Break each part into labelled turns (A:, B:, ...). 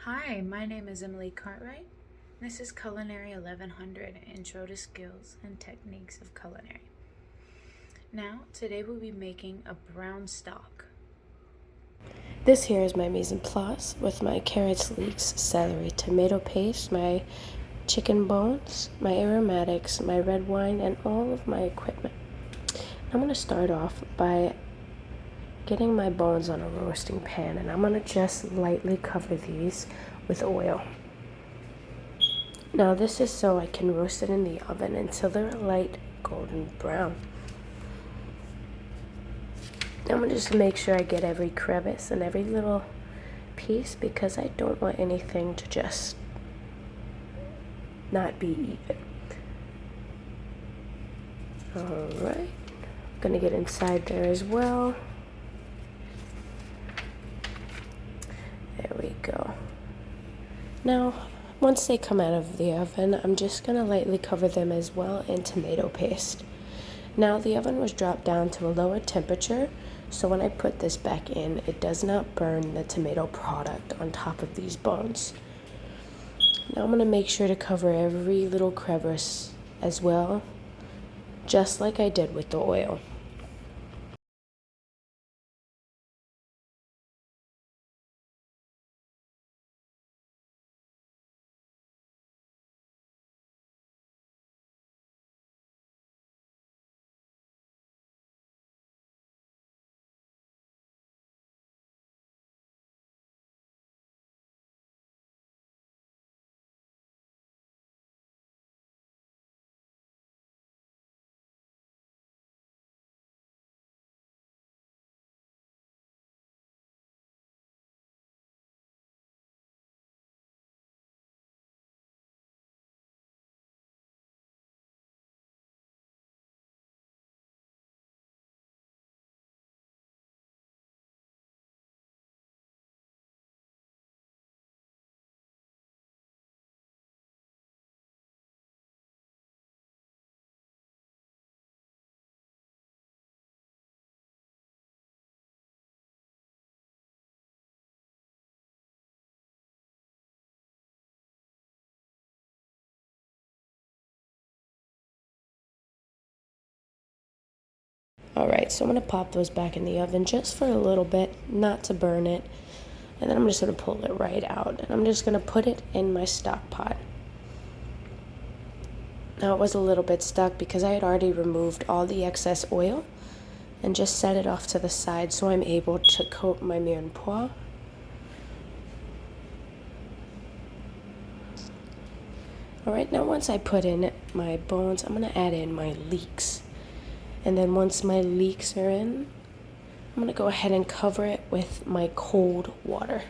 A: Hi, my name is Emily Cartwright. This is Culinary 1100 Intro to Skills and Techniques of Culinary. Now, today we'll be making a brown stock.
B: This here is my mise en place with my carrots, leeks, celery, tomato paste, my chicken bones, my aromatics, my red wine, and all of my equipment. I'm going to start off by getting my bones on a roasting pan, and I'm going to just lightly cover these with oil. Now this is so I can roast it in the oven until they're light golden brown. I'm going to just make sure I get every crevice and every little piece because I don't want anything to just not be even. Alright, gonna get inside there as well. There we go. Now, once they come out of the oven, I'm just gonna lightly cover them as well in tomato paste. Now, the oven was dropped down to a lower temperature, so when I put this back in, it does not burn the tomato product on top of these bones. Now I'm gonna make sure to cover every little crevice as well, just like I did with the oil. Alright, so I'm going to pop those back in the oven just for a little bit, not to burn it. And then I'm just going to pull it right out. And I'm just going to put it in my stock pot. Now it was a little bit stuck because I had already removed all the excess oil and just set it off to the side so I'm able to coat my mise en place. Alright, now once I put in my bones, I'm going to add in my leeks. And then once my leeks are in, I'm going to go ahead and cover it with my cold water.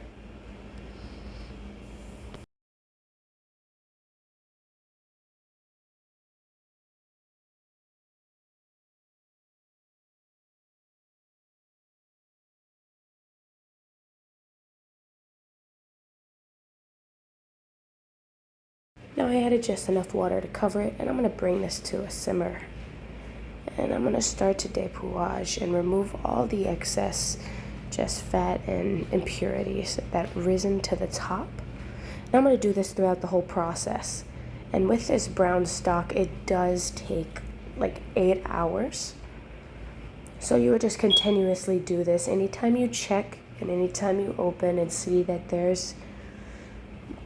B: Now I added just enough water to cover it, and I'm going to bring this to a simmer. And I'm going to start to dépouage and remove all the excess just fat and impurities that risen to the top. Now I'm going to do this throughout the whole process. And with this brown stock, it does take like 8 hours. So you would just continuously do this. Anytime you check and anytime you open and see that there's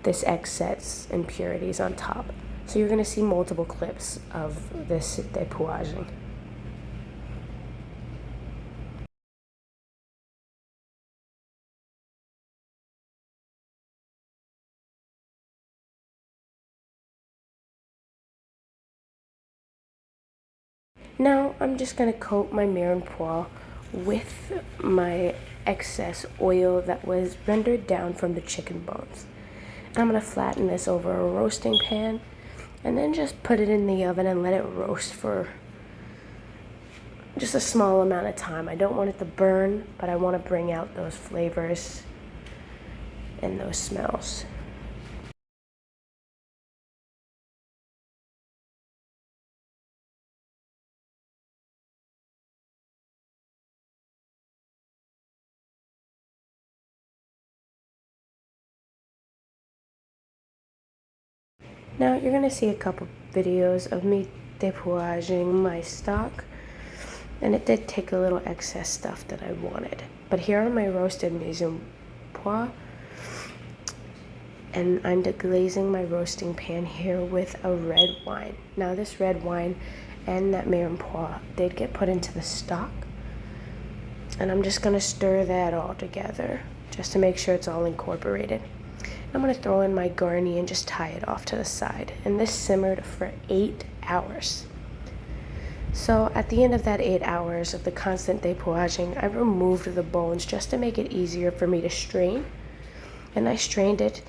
B: this excess impurities on top. So you're going to see multiple clips of this dépouaging. Now I'm just going to coat my mise en place with my excess oil that was rendered down from the chicken bones. I'm going to flatten this over a roasting pan and then just put it in the oven and let it roast for just a small amount of time. I don't want it to burn, but I want to bring out those flavors and those smells. Now you're going to see a couple videos of me dépouaging my stock, and it did take a little excess stuff that I wanted. But here on my roasted mise en pois, and I'm deglazing my roasting pan here with a red wine. Now this red wine and that mise en pois did get put into the stock, and I'm just going to stir that all together just to make sure it's all incorporated. I'm going to throw in my garni and just tie it off to the side, and this simmered for 8 hours. So at the end of that 8 hours of the constant dépouaging, I removed the bones just to make it easier for me to strain, and I strained it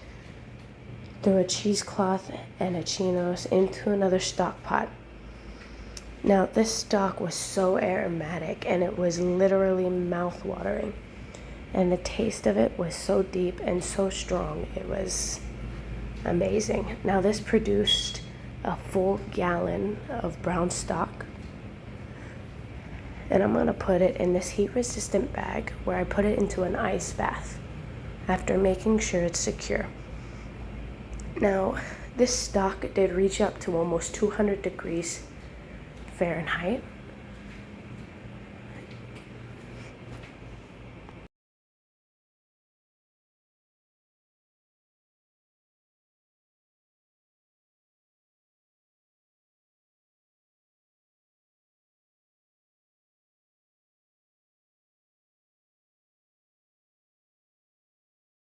B: through a cheesecloth and a chinos into another stock pot. Now this stock was so aromatic, and it was literally mouth-watering, and the taste of it was so deep and so strong. It was amazing. Now this produced a full gallon of brown stock, and I'm going to put it in this heat-resistant bag where I put it into an ice bath after making sure it's secure. Now, this stock did reach up to almost 200 degrees Fahrenheit.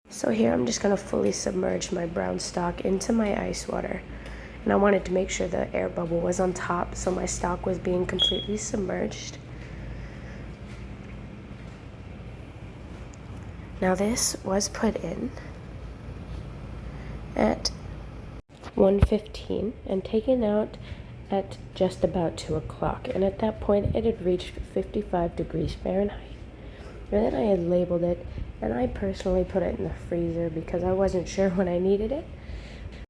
B: So here I'm just going to fully submerge my brown stock into my ice water. And I wanted to make sure the air bubble was on top, so my stock was being completely submerged. Now this was put in at 1:15 and taken out at just about 2 o'clock. And at that point it had reached 55 degrees Fahrenheit. And then I had labeled it, and I personally put it in the freezer because I wasn't sure when I needed it.